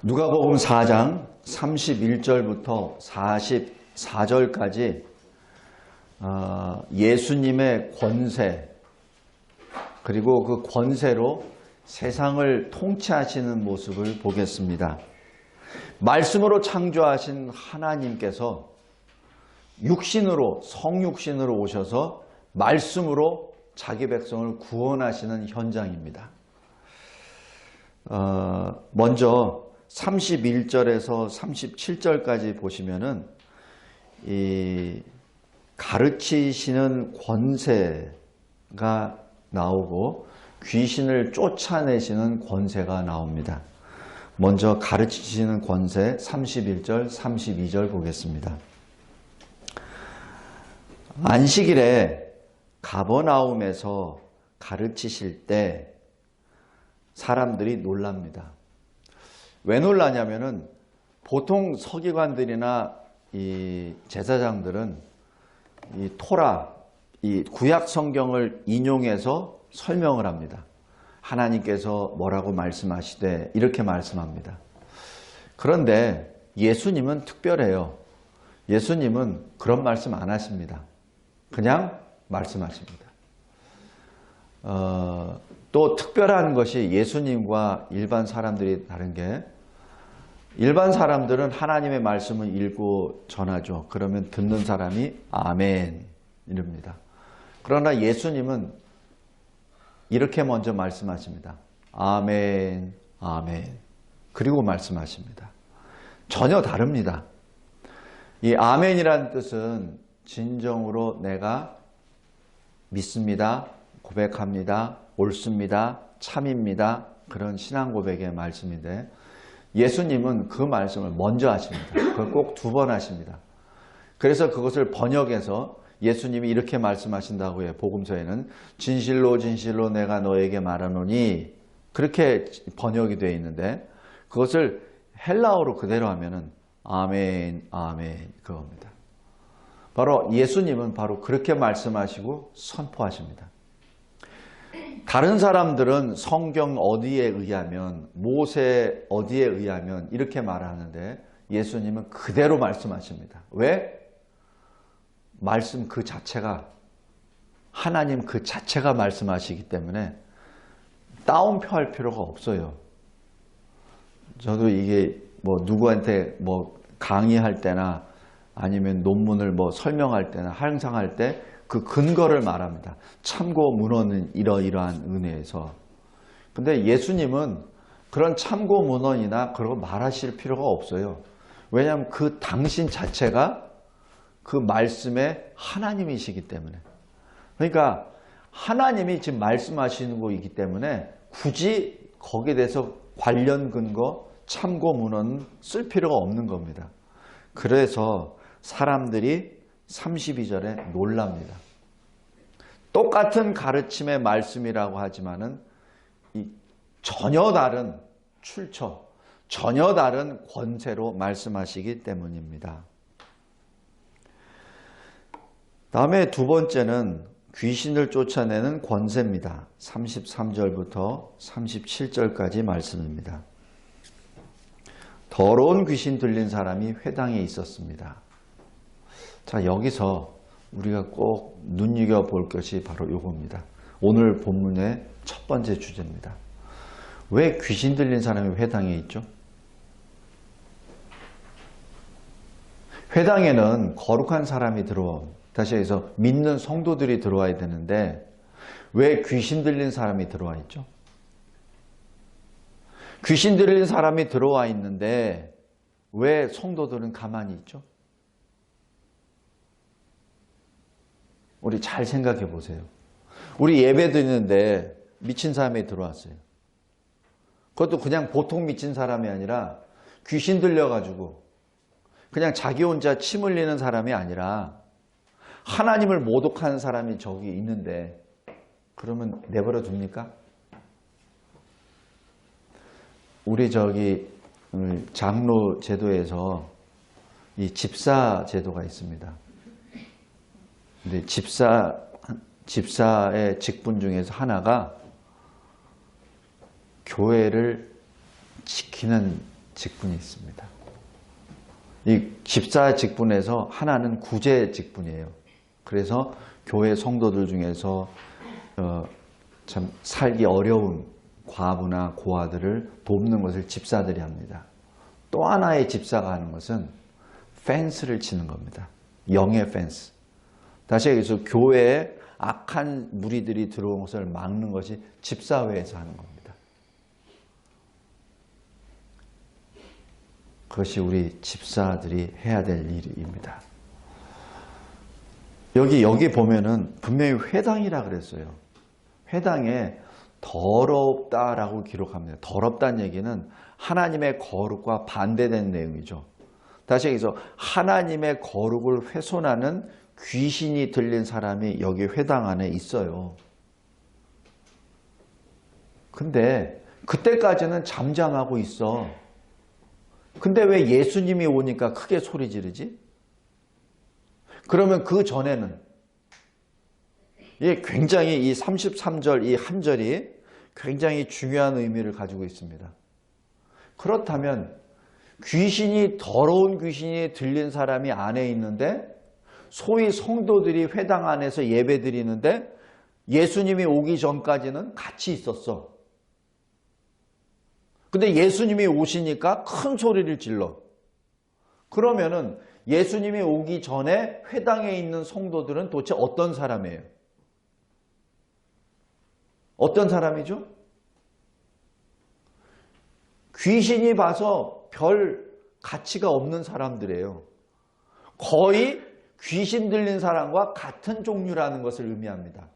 누가복음 4장 31절부터 44절까지 예수님의 권세, 그리고 그 권세로 세상을 통치하시는 모습을 보겠습니다. 말씀으로 창조하신 하나님께서 성육신으로 오셔서 말씀으로 자기 백성을 구원하시는 현장입니다. 먼저 31절에서 37절까지 보시면은 이 가르치시는 권세가 나오고 귀신을 쫓아내시는 권세가 나옵니다. 먼저 가르치시는 권세 31절, 32절 보겠습니다. 안식일에 가버나움에서 가르치실 때 사람들이 놀랍니다. 왜 놀라냐면은 보통 서기관들이나 이 제사장들은 이 토라, 이 구약 성경을 인용해서 설명을 합니다. 하나님께서 뭐라고 말씀하시되 이렇게 말씀합니다. 그런데 예수님은 특별해요. 예수님은 그런 말씀 안 하십니다. 그냥 말씀하십니다. 또 특별한 것이 예수님과 일반 사람들이 다른 게, 일반 사람들은 하나님의 말씀을 읽고 전하죠. 그러면 듣는 사람이 아멘 이럽니다. 그러나 예수님은 이렇게 먼저 말씀하십니다. 아멘, 아멘. 그리고 말씀하십니다. 전혀 다릅니다. 이 아멘이라는 뜻은 진정으로 내가 믿습니다, 고백합니다, 옳습니다, 참입니다, 그런 신앙 고백의 말씀인데, 예수님은 그 말씀을 먼저 하십니다. 그걸 꼭 2번 하십니다. 그래서 그것을 번역해서 예수님이 이렇게 말씀하신다고 해요. 복음서에는 진실로 진실로 내가 너에게 말하노니, 그렇게 번역이 되어 있는데 그것을 헬라어로 그대로 하면은 아멘, 아멘, 그겁니다. 바로 예수님은 바로 그렇게 말씀하시고 선포하십니다. 다른 사람들은 성경 어디에 의하면, 모세 어디에 의하면 이렇게 말하는데 예수님은 그대로 말씀하십니다. 왜? 말씀 그 자체가, 하나님 그 자체가 말씀하시기 때문에 따옴표 할 필요가 없어요. 저도 이게 뭐 누구한테 뭐 강의할 때나 아니면 논문을 뭐 설명할 때나 항상 할 때 그 근거를 말합니다. 참고 문헌은 이러이러한 은혜에서. 근데 예수님은 그런 참고 문헌이나 그런 거 말하실 필요가 없어요. 왜냐하면 그 당신 자체가 그 말씀의 하나님이시기 때문에. 그러니까 하나님이 지금 말씀하시는 거이기 때문에 굳이 거기에 대해서 관련 근거, 참고 문헌 쓸 필요가 없는 겁니다. 그래서 사람들이 32절에 놀랍니다. 똑같은 가르침의 말씀이라고 하지만은 전혀 다른 출처, 전혀 다른 권세로 말씀하시기 때문입니다. 다음에 2번째는 귀신을 쫓아내는 권세입니다. 33절부터 37절까지 말씀입니다. 더러운 귀신 들린 사람이 회당에 있었습니다. 자, 여기서 우리가 꼭 눈여겨볼 것이 바로 이겁니다. 오늘 본문의 첫 번째 주제입니다. 왜 귀신 들린 사람이 회당에 있죠? 회당에는 거룩한 사람이 다시 해서 믿는 성도들이 들어와야 되는데 왜 귀신 들린 사람이 들어와 있죠? 귀신 들린 사람이 들어와 있는데 왜 성도들은 가만히 있죠? 우리 잘 생각해 보세요. 우리 예배 드리는데 미친 사람이 들어왔어요. 그것도 그냥 보통 미친 사람이 아니라 귀신 들려가지고 그냥 자기 혼자 침 흘리는 사람이 아니라 하나님을 모독하는 사람이 저기 있는데 그러면 내버려 둡니까? 우리 장로 제도에서 이 집사 제도가 있습니다. 근데 집사의 직분 중에서 하나가 교회를 지키는 직분이 있습니다. 이 집사 직분에서 하나는 구제 직분이에요. 그래서 교회 성도들 중에서 참 살기 어려운 과부나 고아들을 돕는 것을 집사들이 합니다. 또 하나의 집사가 하는 것은 펜스를 치는 겁니다. 영의 펜스. 다시 얘기해서 교회에 악한 무리들이 들어온 것을 막는 것이 집사회에서 하는 겁니다. 그것이 우리 집사들이 해야 될 일입니다. 여기 보면은 분명히 회당이라 그랬어요. 회당에 더럽다라고 기록합니다. 더럽다는 얘기는 하나님의 거룩과 반대된 내용이죠. 다시 얘기해서 하나님의 거룩을 훼손하는 귀신이 들린 사람이 여기 회당 안에 있어요. 근데 그때까지는 잠잠하고 있어. 근데 왜 예수님이 오니까 크게 소리 지르지? 그러면 그 전에는 굉장히 이 33절 이 한 절이 굉장히 중요한 의미를 가지고 있습니다. 그렇다면 더러운 귀신이 들린 사람이 안에 있는데 소위 성도들이 회당 안에서 예배 드리는데 예수님이 오기 전까지는 같이 있었어. 근데 예수님이 오시니까 큰 소리를 질러. 그러면은 예수님이 오기 전에 회당에 있는 성도들은 도대체 어떤 사람이에요? 어떤 사람이죠? 귀신이 봐서 별 가치가 없는 사람들이에요. 거의 귀신 들린 사람과 같은 종류라는 것을 의미합니다.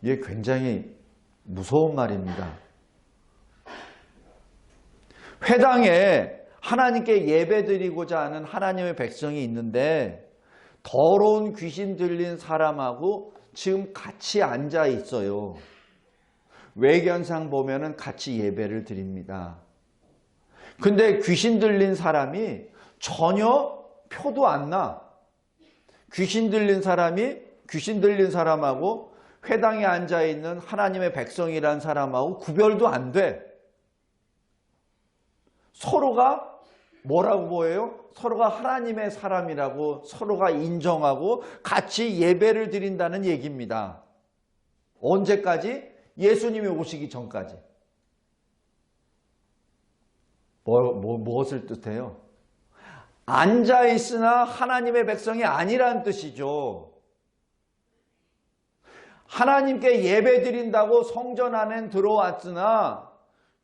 이게 굉장히 무서운 말입니다. 회당에 하나님께 예배드리고자 하는 하나님의 백성이 있는데 더러운 귀신 들린 사람하고 지금 같이 앉아 있어요. 외견상 보면은 같이 예배를 드립니다. 근데 귀신 들린 사람이 전혀 표도 안 나. 귀신 들린 사람하고 회당에 앉아 있는 하나님의 백성이란 사람하고 구별도 안 돼. 서로가 뭐라고 보여요? 서로가 하나님의 사람이라고 서로가 인정하고 같이 예배를 드린다는 얘기입니다. 언제까지? 예수님이 오시기 전까지. 무엇을 뜻해요? 앉아있으나 하나님의 백성이 아니란 뜻이죠. 하나님께 예배 드린다고 성전 안에 들어왔으나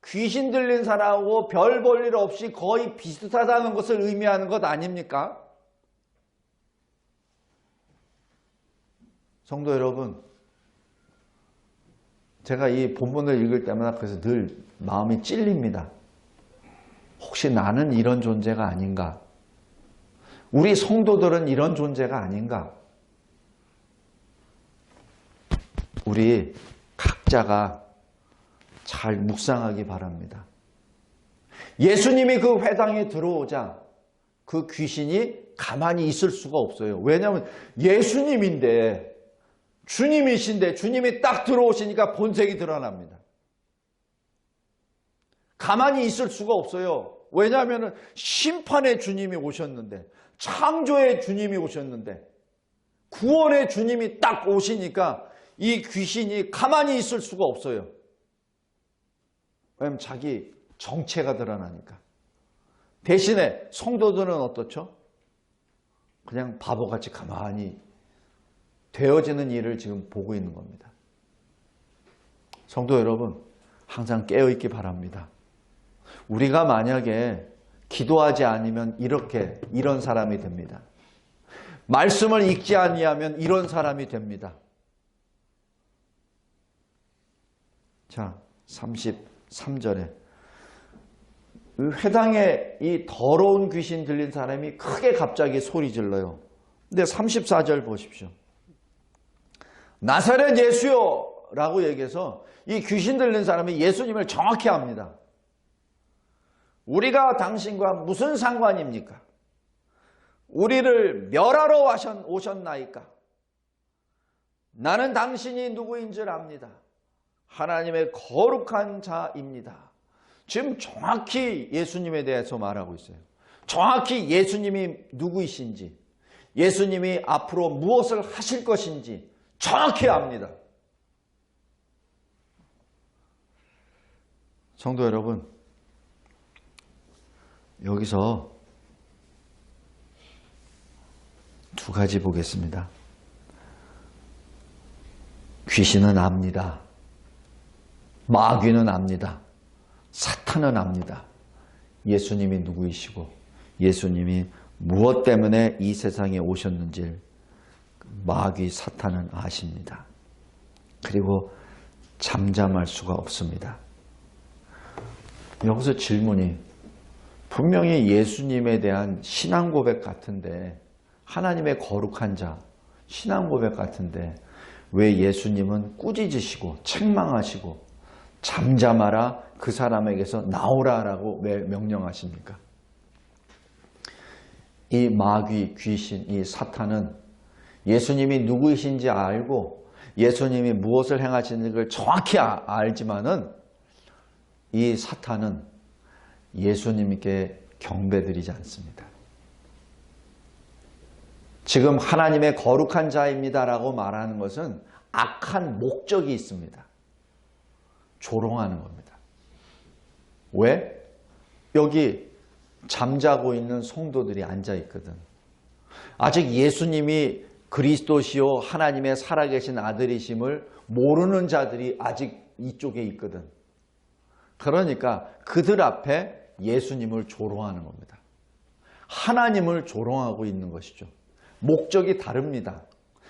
귀신 들린 사람하고 별 볼 일 없이 거의 비슷하다는 것을 의미하는 것 아닙니까? 성도 여러분, 제가 이 본문을 읽을 때마다 그래서 늘 마음이 찔립니다. 혹시 나는 이런 존재가 아닌가? 우리 성도들은 이런 존재가 아닌가? 우리 각자가 잘 묵상하기 바랍니다. 예수님이 그 회당에 들어오자 그 귀신이 가만히 있을 수가 없어요. 왜냐하면 예수님인데, 주님이신데 주님이 딱 들어오시니까 본색이 드러납니다. 가만히 있을 수가 없어요. 왜냐하면 심판의 주님이 오셨는데, 창조의 주님이 오셨는데, 구원의 주님이 딱 오시니까 이 귀신이 가만히 있을 수가 없어요. 왜냐하면 자기 정체가 드러나니까. 대신에 성도들은 어떻죠? 그냥 바보같이 가만히 되어지는 일을 지금 보고 있는 겁니다. 성도 여러분, 항상 깨어있기 바랍니다. 우리가 만약에 기도하지 않으면 이런 사람이 됩니다. 말씀을 읽지 아니하면 이런 사람이 됩니다. 자, 33절에 회당에 이 더러운 귀신 들린 사람이 크게 갑자기 소리 질러요. 근데 34절 보십시오. 나사렛 예수요! 라고 얘기해서 이 귀신 들린 사람이 예수님을 정확히 압니다. 우리가 당신과 무슨 상관입니까? 우리를 멸하러 오셨나이까? 나는 당신이 누구인 줄 압니다. 하나님의 거룩한 자입니다. 지금 정확히 예수님에 대해서 말하고 있어요. 정확히 예수님이 누구이신지, 예수님이 앞으로 무엇을 하실 것인지 정확히 압니다. 성도 여러분, 여기서 두 가지 보겠습니다. 귀신은 압니다. 마귀는 압니다. 사탄은 압니다. 예수님이 누구이시고 예수님이 무엇 때문에 이 세상에 오셨는지 마귀 사탄은 아십니다. 그리고 잠잠할 수가 없습니다. 여기서 질문이, 분명히 예수님에 대한 신앙 고백 같은데, 하나님의 거룩한 자, 신앙 고백 같은데 왜 예수님은 꾸짖으시고 책망하시고 잠잠하라, 그 사람에게서 나오라라고 왜 명령하십니까? 이 마귀, 귀신, 이 사탄은 예수님이 누구이신지 알고 예수님이 무엇을 행하시는 걸 정확히 알지만은 이 사탄은 예수님께 경배드리지 않습니다. 지금 하나님의 거룩한 자입니다라고 말하는 것은 악한 목적이 있습니다. 조롱하는 겁니다. 왜? 여기 잠자고 있는 성도들이 앉아 있거든. 아직 예수님이 그리스도시요 하나님의 살아계신 아들이심을 모르는 자들이 아직 이쪽에 있거든. 그러니까 그들 앞에 예수님을 조롱하는 겁니다. 하나님을 조롱하고 있는 것이죠. 목적이 다릅니다.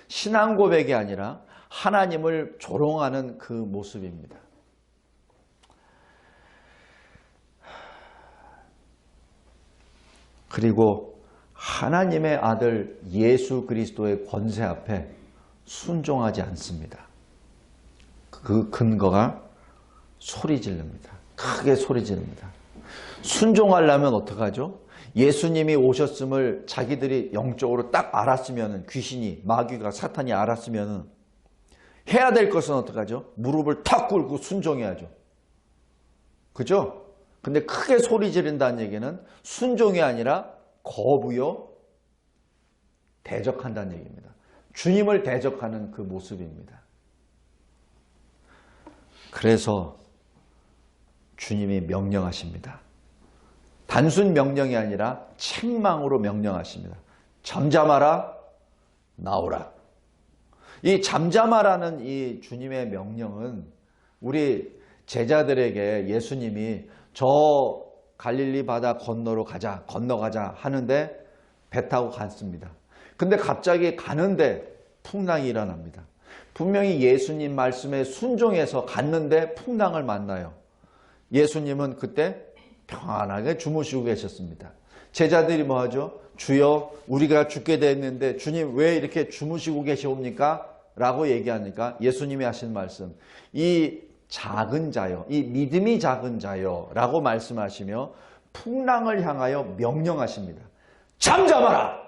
신앙 고백이 아니라 하나님을 조롱하는 그 모습입니다. 그리고 하나님의 아들 예수 그리스도의 권세 앞에 순종하지 않습니다. 그 근거가 소리 지릅니다. 크게 소리 지릅니다. 순종하려면 어떡하죠? 예수님이 오셨음을 자기들이 영적으로 딱 알았으면, 귀신이, 마귀가, 사탄이 알았으면 해야 될 것은 어떡하죠? 무릎을 탁 꿇고 순종해야죠. 그죠? 근데 크게 소리 지른다는 얘기는 순종이 아니라 거부요, 대적한다는 얘기입니다. 주님을 대적하는 그 모습입니다. 그래서 주님이 명령하십니다. 단순 명령이 아니라 책망으로 명령하십니다. 잠잠하라, 나오라. 이 잠잠하라는 이 주님의 명령은 우리 제자들에게 예수님이 저 갈릴리 바다 건너가자 하는데 배 타고 갔습니다. 근데 갑자기 가는데 풍랑이 일어납니다. 분명히 예수님 말씀에 순종해서 갔는데 풍랑을 만나요. 예수님은 그때 평안하게 주무시고 계셨습니다. 제자들이 뭐 하죠? 주여, 우리가 죽게 됐는데 주님 왜 이렇게 주무시고 계시옵니까? 라고 얘기하니까 예수님이 하신 말씀, 이 작은 자요, 이 믿음이 작은 자요 라고 말씀하시며 풍랑을 향하여 명령하십니다. 잠잠하라!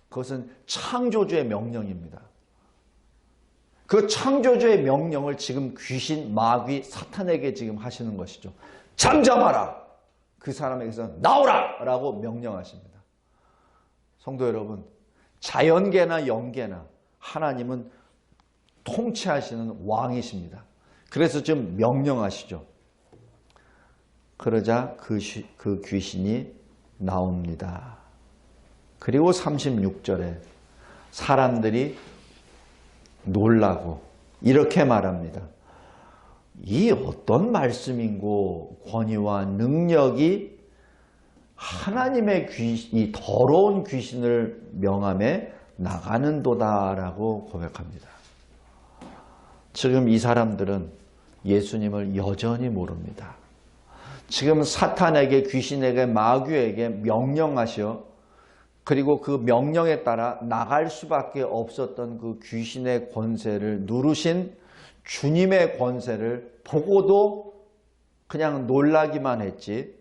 그것은 창조주의 명령입니다. 그 창조주의 명령을 지금 귀신, 마귀, 사탄에게 지금 하시는 것이죠. 잠잠하라! 그 사람에게서 나오라! 라고 명령하십니다. 성도 여러분, 자연계나 영계나 하나님은 통치하시는 왕이십니다. 그래서 지금 명령하시죠. 그러자 그 귀신이 나옵니다. 그리고 36절에 사람들이 놀라고 이렇게 말합니다. 이 어떤 말씀인고 권위와 능력이 하나님의 이 더러운 귀신을 명함에 나가는도다라고 고백합니다. 지금 이 사람들은 예수님을 여전히 모릅니다. 지금 사탄에게, 귀신에게, 마귀에게 명령하셔, 그리고 그 명령에 따라 나갈 수밖에 없었던 그 귀신의 권세를 누르신 주님의 권세를 보고도 그냥 놀라기만 했지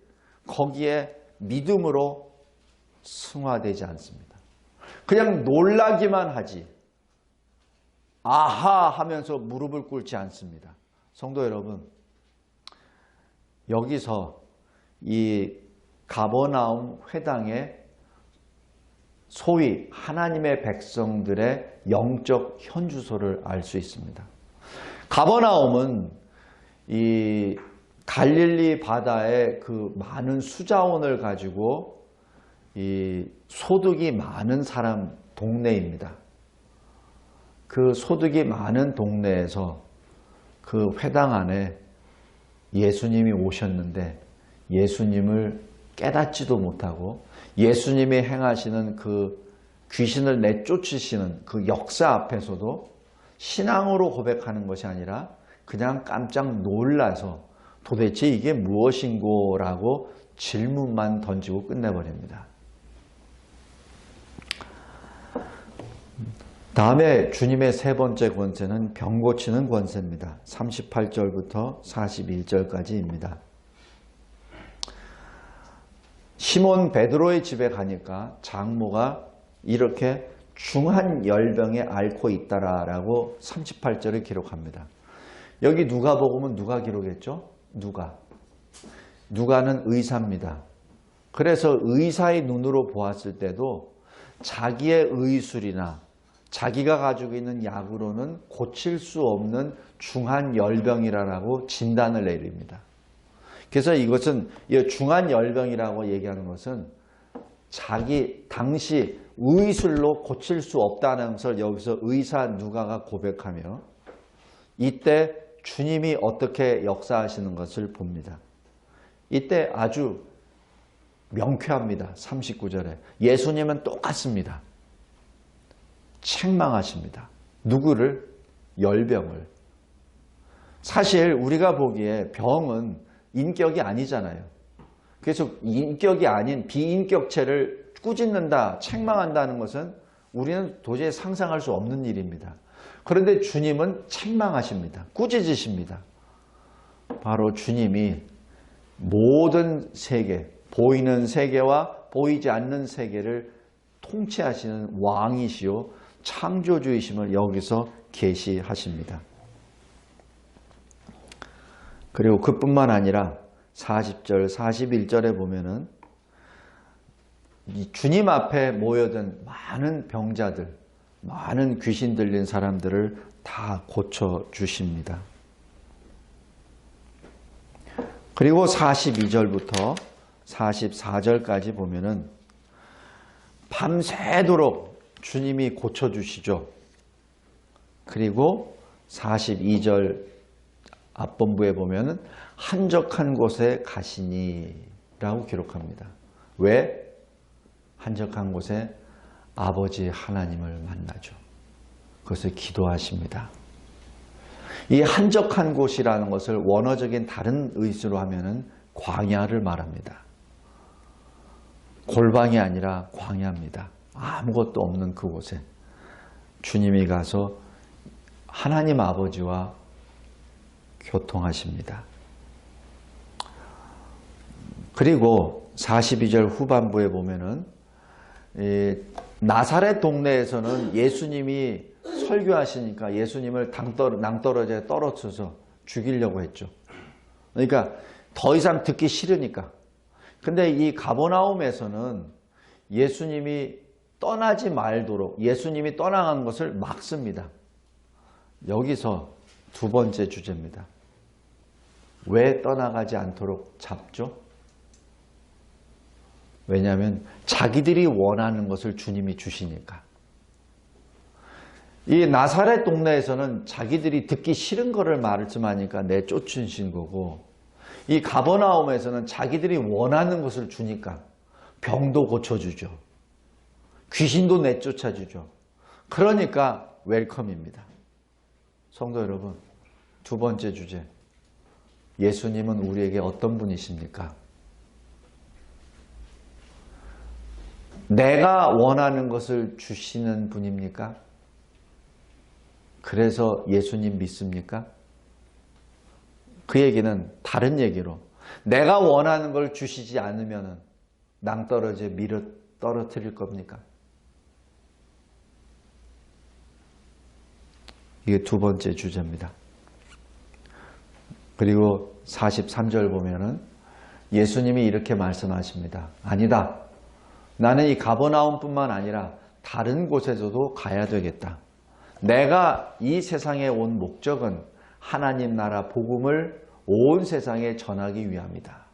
거기에 믿음으로 승화되지 않습니다. 그냥 놀라기만 하지 아하 하면서 무릎을 꿇지 않습니다. 성도 여러분, 여기서 이 가버나움 회당의 소위 하나님의 백성들의 영적 현주소를 알 수 있습니다. 가버나움은 이 갈릴리 바다의 그 많은 수자원을 가지고 이 소득이 많은 사람 동네입니다. 그 소득이 많은 동네에서 그 회당 안에 예수님이 오셨는데 예수님을 깨닫지도 못하고 예수님이 행하시는 그 귀신을 내쫓으시는 그 역사 앞에서도 신앙으로 고백하는 것이 아니라 그냥 깜짝 놀라서 도대체 이게 무엇인고 라고 질문만 던지고 끝내버립니다. 다음에 주님의 세 번째 권세는 병 고치는 권세입니다. 38절부터 41절까지입니다. 시몬 베드로의 집에 가니까 장모가 이렇게 중한 열병에 앓고 있다라고 38절을 기록합니다. 여기 누가복음은 누가 기록했죠? 누가는 의사입니다. 그래서 의사의 눈으로 보았을 때도 자기의 의술이나 자기가 가지고 있는 약으로는 고칠 수 없는 중한 열병이라고 진단을 내립니다. 그래서 이것은 중한 열병이라고 얘기하는 것은 자기 당시 의술로 고칠 수 없다는 것을 여기서 의사 누가가 고백하며 이때 주님이 어떻게 역사하시는 것을 봅니다. 이때 아주 명쾌합니다. 39절에 예수님은 똑같습니다. 책망하십니다. 누구를? 열병을. 사실 우리가 보기에 병은 인격이 아니잖아요. 그래서 인격이 아닌 비인격체를 꾸짖는다, 책망한다는 것은 우리는 도저히 상상할 수 없는 일입니다. 그런데 주님은 책망하십니다. 꾸짖으십니다. 바로 주님이 모든 세계, 보이는 세계와 보이지 않는 세계를 통치하시는 왕이시요 창조주이심을 여기서 계시하십니다. 그리고 그뿐만 아니라 40절, 41절에 보면은 이 주님 앞에 모여든 많은 병자들, 많은 귀신 들린 사람들을 다 고쳐주십니다. 그리고 42절부터 44절까지 보면은 밤새도록 주님이 고쳐주시죠. 그리고 42절 앞본부에 보면은 한적한 곳에 가시니 라고 기록합니다. 왜? 한적한 곳에 아버지 하나님을 만나죠. 그것을 기도하십니다. 이 한적한 곳이라는 것을 원어적인 다른 의수로 하면은 광야를 말합니다. 골방이 아니라 광야입니다. 아무것도 없는 그곳에 주님이 가서 하나님 아버지와 교통하십니다. 그리고 42절 후반부에 보면은 나사렛 동네에서는 예수님이 설교하시니까 예수님을 낭떠러지에 떨어져서 죽이려고 했죠. 그러니까 더 이상 듣기 싫으니까. 근데 이 가버나움에서는 예수님이 떠나지 말도록 예수님이 떠나간 것을 막습니다. 여기서 두 번째 주제입니다. 왜 떠나가지 않도록 잡죠? 왜냐하면 자기들이 원하는 것을 주님이 주시니까. 이 나사렛 동네에서는 자기들이 듣기 싫은 거를 말씀하니까 내쫓으신 거고, 이 가버나움에서는 자기들이 원하는 것을 주니까 병도 고쳐주죠. 귀신도 내쫓아주죠. 그러니까 웰컴입니다. 성도 여러분, 두 번째 주제. 예수님은 우리에게 어떤 분이십니까? 내가 원하는 것을 주시는 분입니까? 그래서 예수님 믿습니까? 그 얘기는 다른 얘기로 내가 원하는 걸 주시지 않으면 낭떠러지에 밀어 떨어뜨릴 겁니까? 이게 두 번째 주제입니다. 그리고 43절 보면은 예수님이 이렇게 말씀하십니다. 아니다. 나는 이 가버나움뿐만 아니라 다른 곳에서도 가야 되겠다. 내가 이 세상에 온 목적은 하나님 나라 복음을 온 세상에 전하기 위함이다.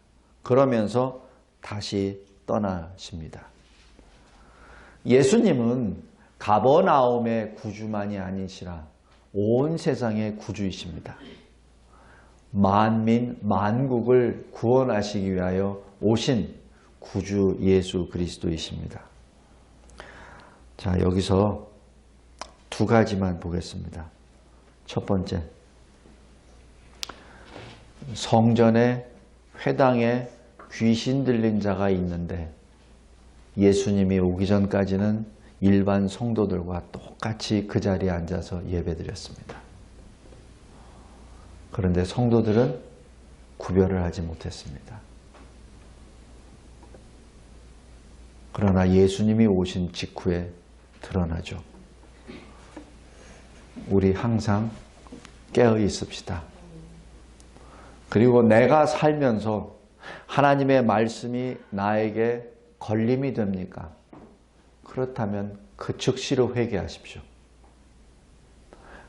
그러면서 다시 떠나십니다. 예수님은 가버나움의 구주만이 아니시라 온 세상의 구주이십니다. 만민, 만국을 구원하시기 위하여 오신 구주 예수 그리스도이십니다. 자, 여기서 두 가지만 보겠습니다. 첫 번째, 성전에 회당에 귀신 들린 자가 있는데 예수님이 오기 전까지는 일반 성도들과 똑같이 그 자리에 앉아서 예배드렸습니다. 그런데 성도들은 구별을 하지 못했습니다. 그러나 예수님이 오신 직후에 드러나죠. 우리 항상 깨어 있읍시다. 그리고 내가 살면서 하나님의 말씀이 나에게 걸림이 됩니까? 그렇다면 그 즉시로 회개하십시오.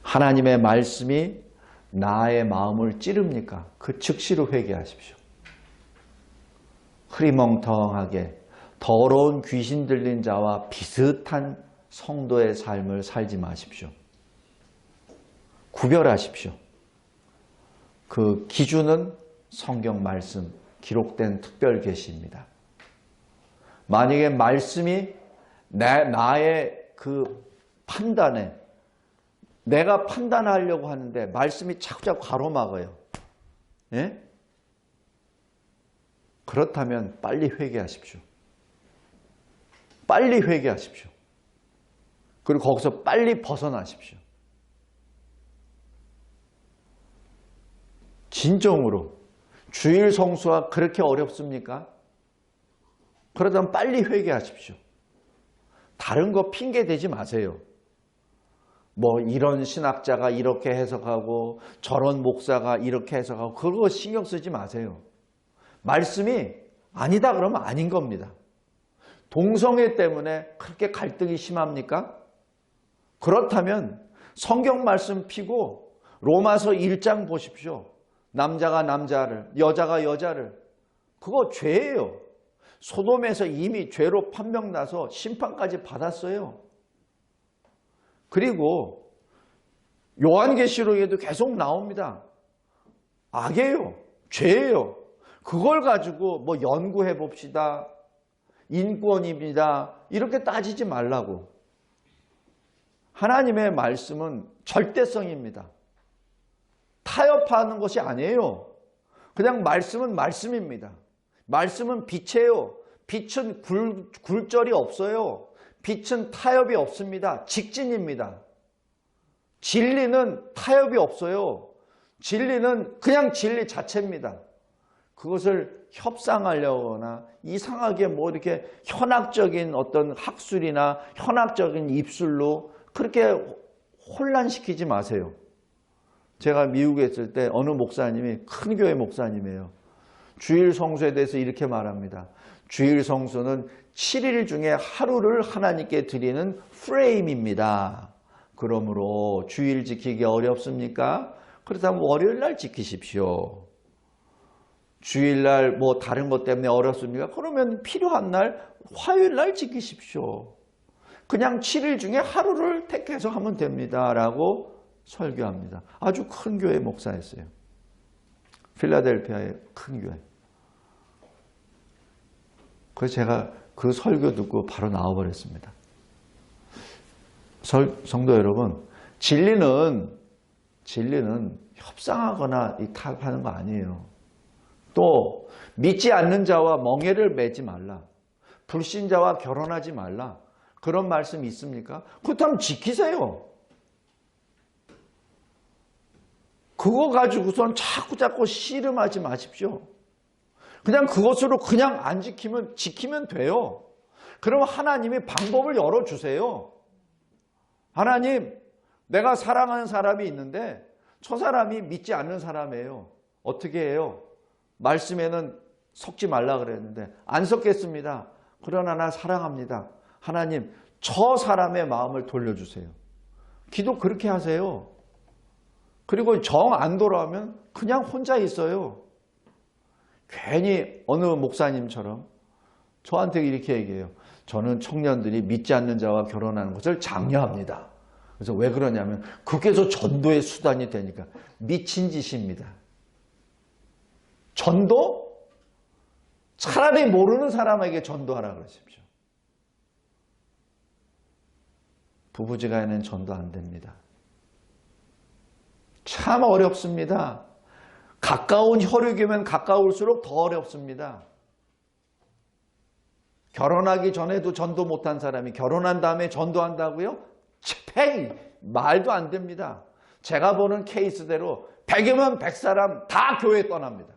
하나님의 말씀이 나의 마음을 찌릅니까? 그 즉시로 회개하십시오. 흐리멍텅하게 더러운 귀신 들린 자와 비슷한 성도의 삶을 살지 마십시오. 구별하십시오. 그 기준은 성경 말씀, 기록된 특별 계시입니다. 만약에 말씀이 나의 그 판단에 내가 판단하려고 하는데 말씀이 자꾸자꾸 가로막아요. 예? 그렇다면 빨리 회개하십시오. 빨리 회개하십시오. 그리고 거기서 빨리 벗어나십시오. 진정으로 주일 성수가 그렇게 어렵습니까? 그러다면 빨리 회개하십시오. 다른 거 핑계 대지 마세요. 뭐 이런 신학자가 이렇게 해석하고 저런 목사가 이렇게 해석하고 그거 신경 쓰지 마세요. 말씀이 아니다 그러면 아닌 겁니다. 동성애 때문에 그렇게 갈등이 심합니까? 그렇다면 성경 말씀 피고 로마서 1장 보십시오. 남자가 남자를, 여자가 여자를. 그거 죄예요. 소돔에서 이미 죄로 판명나서 심판까지 받았어요. 그리고 요한계시록에도 계속 나옵니다. 악이에요. 죄예요. 그걸 가지고 뭐 연구해 봅시다. 인권입니다. 이렇게 따지지 말라고. 하나님의 말씀은 절대성입니다. 타협하는 것이 아니에요. 그냥 말씀은 말씀입니다. 말씀은 빛이에요. 빛은 굴절이 없어요. 빛은 타협이 없습니다. 직진입니다. 진리는 타협이 없어요. 진리는 그냥 진리 자체입니다. 그것을 협상하려거나 이상하게 뭐 이렇게 현학적인 어떤 학술이나 현학적인 입술로 그렇게 혼란시키지 마세요. 제가 미국에 있을 때 어느 목사님이 큰 교회 목사님이에요. 주일 성수에 대해서 이렇게 말합니다. 주일 성수는 7일 중에 하루를 하나님께 드리는 프레임입니다. 그러므로 주일 지키기 어렵습니까? 그렇다면 월요일 날 지키십시오. 주일날 뭐 다른 것 때문에 어렵습니까? 그러면 필요한 날 화요일 날 지키십시오. 그냥 7일 중에 하루를 택해서 하면 됩니다. 라고 설교합니다. 아주 큰 교회 목사였어요. 필라델피아의 큰 교회. 그래서 제가 그 설교 듣고 바로 나와버렸습니다. 성도 여러분, 진리는 협상하거나 타협하는 거 아니에요. 또 믿지 않는 자와 멍에를 매지 말라. 불신자와 결혼하지 말라. 그런 말씀이 있습니까? 그렇다면 지키세요. 그거 가지고선 자꾸 씨름하지 마십시오. 그냥 그것으로 그냥 안 지키면 돼요. 그럼 하나님이 방법을 열어주세요. 하나님, 내가 사랑하는 사람이 있는데 저 사람이 믿지 않는 사람이에요. 어떻게 해요? 말씀에는 섞지 말라 그랬는데 안 섞겠습니다. 그러나 나 사랑합니다. 하나님, 저 사람의 마음을 돌려주세요. 기도 그렇게 하세요. 그리고 정 안 돌아오면 그냥 혼자 있어요. 괜히 어느 목사님처럼 저한테 이렇게 얘기해요. 저는 청년들이 믿지 않는 자와 결혼하는 것을 장려합니다. 그래서 왜 그러냐면 그게서 전도의 수단이 되니까. 미친 짓입니다. 전도? 차라리 모르는 사람에게 전도하라 그러십시오. 부부지간에는 전도 안 됩니다. 참 어렵습니다. 가까운 혈육이면 가까울수록 더 어렵습니다. 결혼하기 전에도 전도 못한 사람이 결혼한 다음에 전도한다고요? 페이! 말도 안 됩니다. 제가 보는 케이스대로 100이면 100사람 다 교회 떠납니다.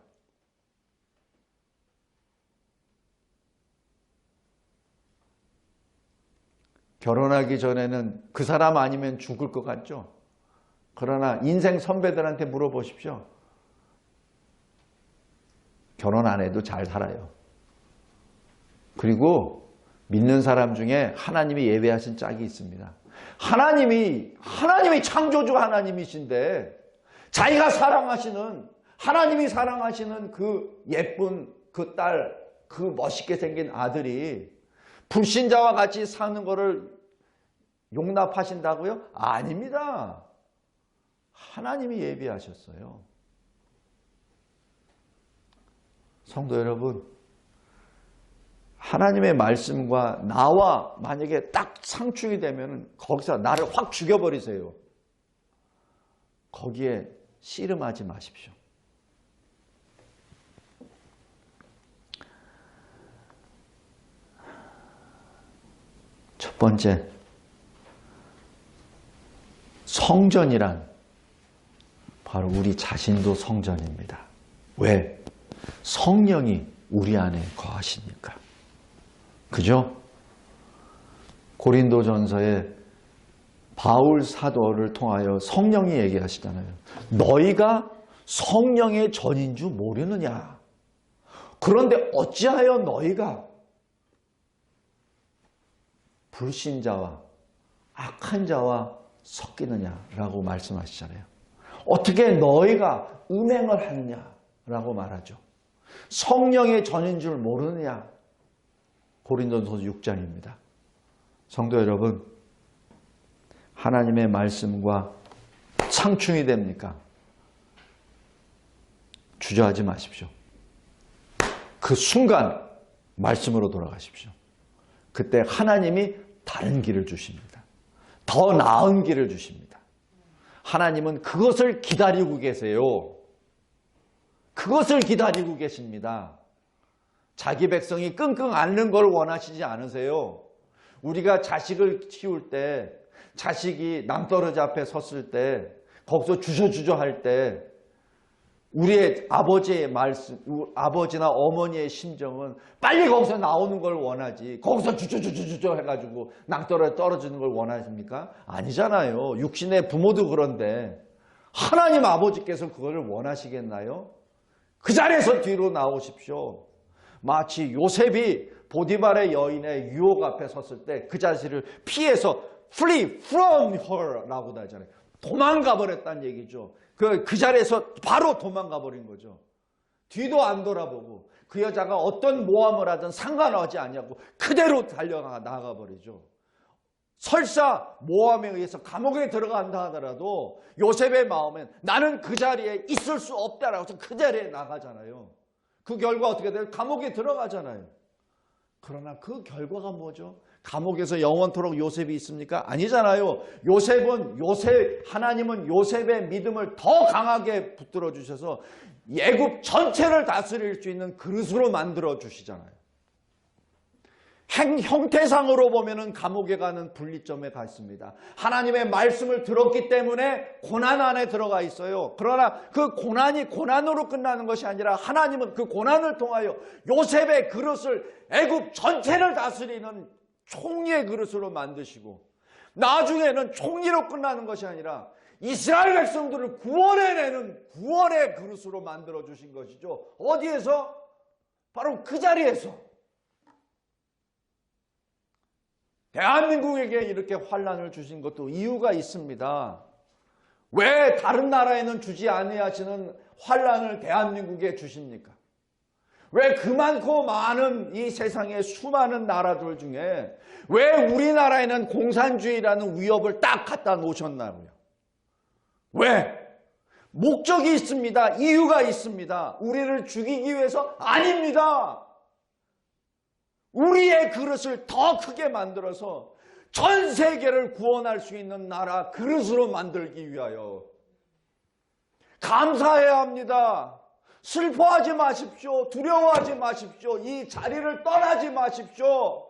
결혼하기 전에는 그 사람 아니면 죽을 것 같죠? 그러나 인생 선배들한테 물어보십시오. 결혼 안 해도 잘 살아요. 그리고 믿는 사람 중에 하나님이 예배하신 짝이 있습니다. 하나님이 창조주 하나님이신데 자기가 사랑하시는, 하나님이 사랑하시는 그 예쁜 그 딸, 그 멋있게 생긴 아들이 불신자와 같이 사는 거를 용납하신다고요? 아닙니다. 하나님이 예비하셨어요. 성도 여러분, 하나님의 말씀과 나와 만약에 딱 상충이 되면 거기서 나를 확 죽여버리세요. 거기에 씨름하지 마십시오. 첫 번째, 성전이란 바로 우리 자신도 성전입니다. 왜? 성령이 우리 안에 거하시니까. 그죠? 고린도전서에 바울 사도를 통하여 성령이 얘기하시잖아요. 너희가 성령의 전인 줄 모르느냐? 그런데 어찌하여 너희가 불신자와 악한 자와 섞이느냐라고 말씀하시잖아요. 어떻게 너희가 음행을 하느냐라고 말하죠. 성령의 전인 줄 모르느냐? 고린도전서 6장입니다. 성도 여러분, 하나님의 말씀과 상충이 됩니까? 주저하지 마십시오. 그 순간 말씀으로 돌아가십시오. 그때 하나님이 다른 길을 주십니다. 더 나은 길을 주십니다. 하나님은 그것을 기다리고 계세요. 그것을 기다리고 계십니다. 자기 백성이 끙끙 앓는 걸 원하시지 않으세요. 우리가 자식을 키울 때, 자식이 낭떠러지 앞에 섰을 때, 거기서 주저주저 할 때, 우리의 아버지의 말씀, 아버지나 어머니의 심정은 빨리 거기서 나오는 걸 원하지, 거기서 주저주저 해가지고 낭떠러지 떨어지는 걸 원하십니까? 아니잖아요. 육신의 부모도 그런데 하나님 아버지께서 그걸 원하시겠나요? 그 자리에서 뒤로 나오십시오. 마치 요셉이 보디발의 여인의 유혹 앞에 섰을 때 그 자식을 피해서 flee from her 라고 하잖아요. 도망가 버렸다는 얘기죠. 그 자리에서 바로 도망가 버린 거죠. 뒤도 안 돌아보고 그 여자가 어떤 모함을 하든 상관하지 않냐고 그대로 달려나가 버리죠. 설사 모함에 의해서 감옥에 들어간다 하더라도 요셉의 마음엔 나는 그 자리에 있을 수 없다라고 해서 그 자리에 나가잖아요. 그 결과 어떻게 돼요? 감옥에 들어가잖아요. 그러나 그 결과가 뭐죠? 감옥에서 영원토록 요셉이 있습니까? 아니잖아요. 하나님은 요셉의 믿음을 더 강하게 붙들어 주셔서 애굽 전체를 다스릴 수 있는 그릇으로 만들어 주시잖아요. 형태상으로 보면은 감옥에 가는 분리점에 가 있습니다. 하나님의 말씀을 들었기 때문에 고난 안에 들어가 있어요. 그러나 그 고난이 고난으로 끝나는 것이 아니라 하나님은 그 고난을 통하여 요셉의 그릇을 애굽 전체를 다스리는 총리의 그릇으로 만드시고 나중에는 총리로 끝나는 것이 아니라 이스라엘 백성들을 구원해내는 구원의 그릇으로 만들어 주신 것이죠. 어디에서? 바로 그 자리에서. 대한민국에게 이렇게 환난을 주신 것도 이유가 있습니다. 왜 다른 나라에는 주지 아니하시는 환난을 대한민국에 주십니까? 왜 그 많고 많은 이 세상의 수많은 나라들 중에 왜 우리나라에는 공산주의라는 위협을 딱 갖다 놓으셨나고요? 왜? 목적이 있습니다. 이유가 있습니다. 우리를 죽이기 위해서 아닙니다. 우리의 그릇을 더 크게 만들어서 전 세계를 구원할 수 있는 나라 그릇으로 만들기 위하여. 감사해야 합니다. 슬퍼하지 마십시오. 두려워하지 마십시오. 이 자리를 떠나지 마십시오.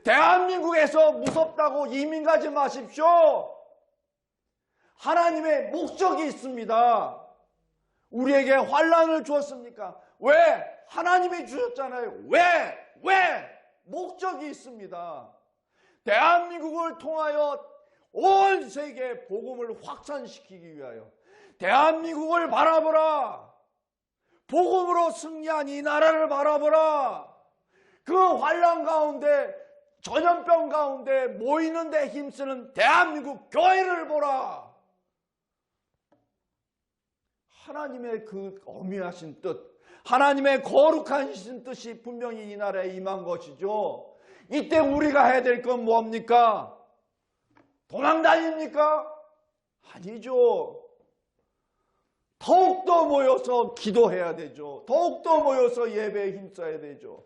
대한민국에서 무섭다고 이민 가지 마십시오. 하나님의 목적이 있습니다. 우리에게 환난을 주었습니까? 왜? 하나님이 주셨잖아요. 왜? 목적이 있습니다. 대한민국을 통하여 온 세계에 복음을 확산시키기 위하여. 대한민국을 바라보라. 복음으로 승리한 이 나라를 바라보라. 그 환난 가운데, 전염병 가운데 모이는 데 힘쓰는 대한민국 교회를 보라. 하나님의 그 엄미하신 뜻, 하나님의 거룩하신 뜻이 분명히 이 나라에 임한 것이죠. 이때 우리가 해야 될 건 뭡니까? 도망 다닙니까? 아니죠. 더욱더 모여서 기도해야 되죠. 더욱더 모여서 예배에 힘써야 되죠.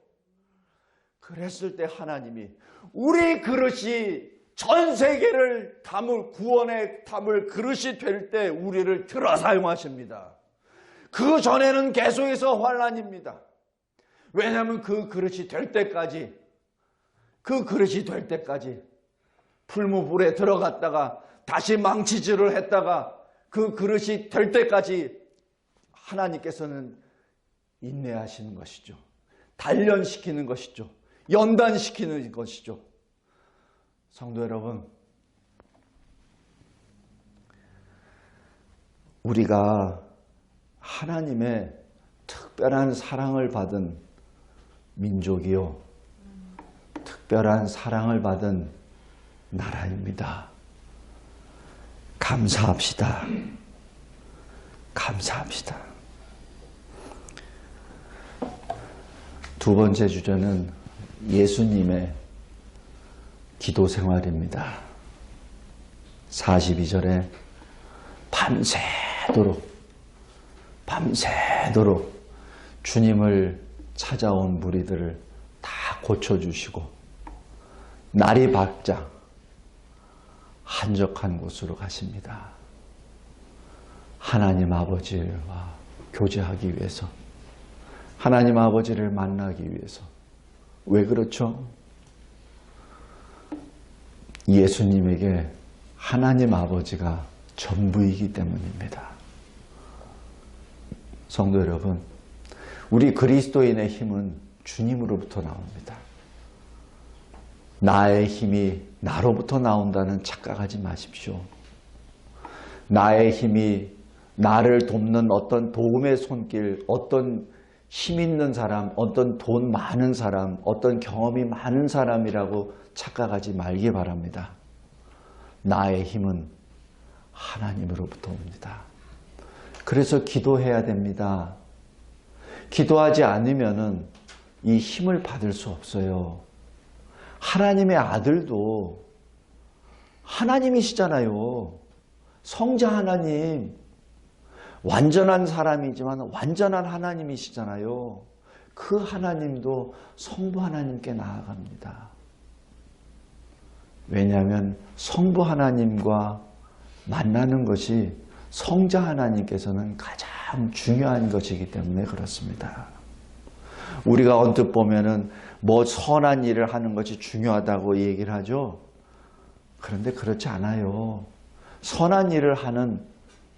그랬을 때 하나님이 우리 그릇이 전 세계를 담을 구원에 담을 그릇이 될 때 우리를 들어 사용하십니다. 그 전에는 계속해서 환난입니다. 왜냐하면 그 그릇이 될 때까지 풀무불에 들어갔다가 다시 망치질을 했다가 그 그릇이 될 때까지 하나님께서는 인내하시는 것이죠. 단련시키는 것이죠. 연단시키는 것이죠. 성도 여러분, 우리가 하나님의 특별한 사랑을 받은 민족이요, 특별한 사랑을 받은 나라입니다. 감사합시다. 감사합시다. 두 번째 주제는 예수님의 기도 생활입니다. 42절에 밤새도록 주님을 찾아온 무리들을 다 고쳐주시고 날이 밝자 한적한 곳으로 가십니다. 하나님 아버지와 교제하기 위해서, 하나님 아버지를 만나기 위해서. 왜 그렇죠? 예수님에게 하나님 아버지가 전부이기 때문입니다. 성도 여러분, 우리 그리스도인의 힘은 주님으로부터 나옵니다. 나의 힘이 나로부터 나온다는 착각하지 마십시오. 나의 힘이 나를 돕는 어떤 도움의 손길, 어떤 힘 있는 사람, 어떤 돈 많은 사람, 어떤 경험이 많은 사람이라고 착각하지 말기 바랍니다. 나의 힘은 하나님으로부터 옵니다. 그래서 기도해야 됩니다. 기도하지 않으면은 이 힘을 받을 수 없어요. 하나님의 아들도 하나님이시잖아요. 성자 하나님. 완전한 사람이지만 완전한 하나님이시잖아요. 그 하나님도 성부 하나님께 나아갑니다. 왜냐하면 성부 하나님과 만나는 것이 성자 하나님께서는 가장 중요한 것이기 때문에 그렇습니다. 우리가 언뜻 보면은 뭐 선한 일을 하는 것이 중요하다고 얘기를 하죠. 그런데 그렇지 않아요. 선한 일을 하는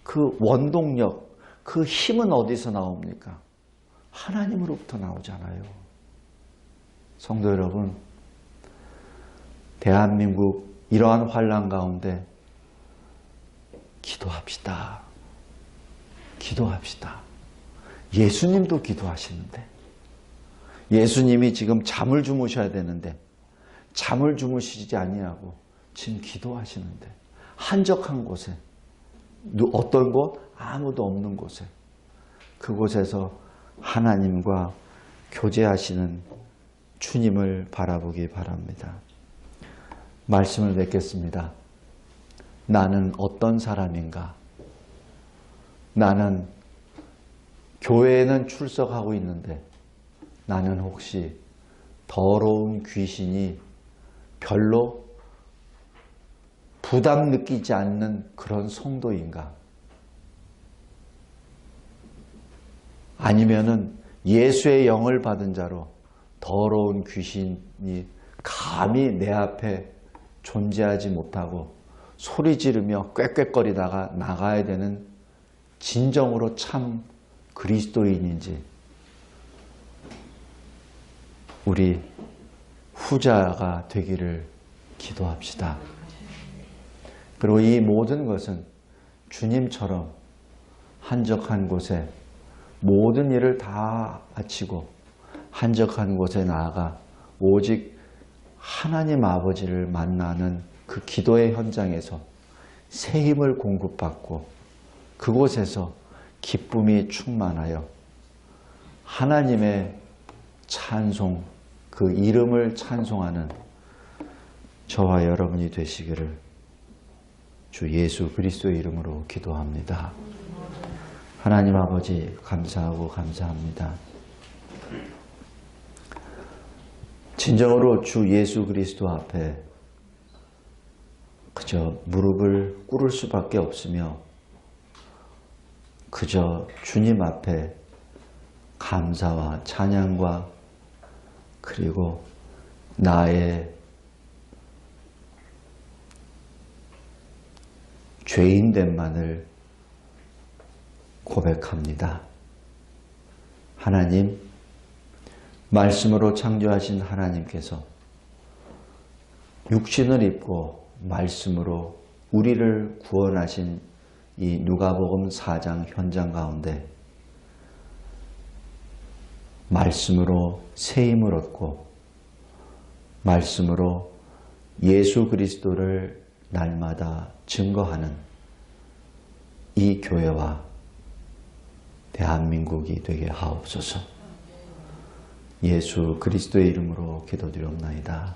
그 원동력, 그 힘은 어디서 나옵니까? 하나님으로부터 나오잖아요. 성도 여러분, 대한민국 이러한 환난 가운데 기도합시다. 기도합시다. 예수님도 기도하시는데, 예수님이 지금 잠을 주무셔야 되는데 잠을 주무시지 아니하고 지금 기도하시는데, 한적한 곳에, 어떤 곳? 아무도 없는 곳에, 그곳에서 하나님과 교제하시는 주님을 바라보기 바랍니다. 말씀을 맺겠습니다. 나는 어떤 사람인가? 나는 교회에는 출석하고 있는데 나는 혹시 더러운 귀신이 별로 부담 느끼지 않는 그런 성도인가? 아니면은 예수의 영을 받은 자로 더러운 귀신이 감히 내 앞에 존재하지 못하고 소리 지르며 꾀꾀거리다가 나가야 되는 진정으로 참 그리스도인인지, 우리 후자가 되기를 기도합시다. 그리고 이 모든 것은 주님처럼 한적한 곳에 모든 일을 다 바치고 한적한 곳에 나아가 오직 하나님 아버지를 만나는 그 기도의 현장에서 새 힘을 공급받고 그곳에서 기쁨이 충만하여 하나님의 찬송, 그 이름을 찬송하는 저와 여러분이 되시기를 주 예수 그리스도의 이름으로 기도합니다. 하나님 아버지 감사하고 감사합니다. 진정으로 주 예수 그리스도 앞에 그저 무릎을 꿇을 수밖에 없으며 그저 주님 앞에 감사와 찬양과 그리고 나의 죄인됨만을 고백합니다. 하나님, 말씀으로 창조하신 하나님께서 육신을 입고 말씀으로 우리를 구원하신 이 누가복음 4장 현장 가운데 말씀으로 새 힘을 얻고 말씀으로 예수 그리스도를 날마다 증거하는 이 교회와 대한민국이 되게 하옵소서. 예수 그리스도의 이름으로 기도드리옵나이다.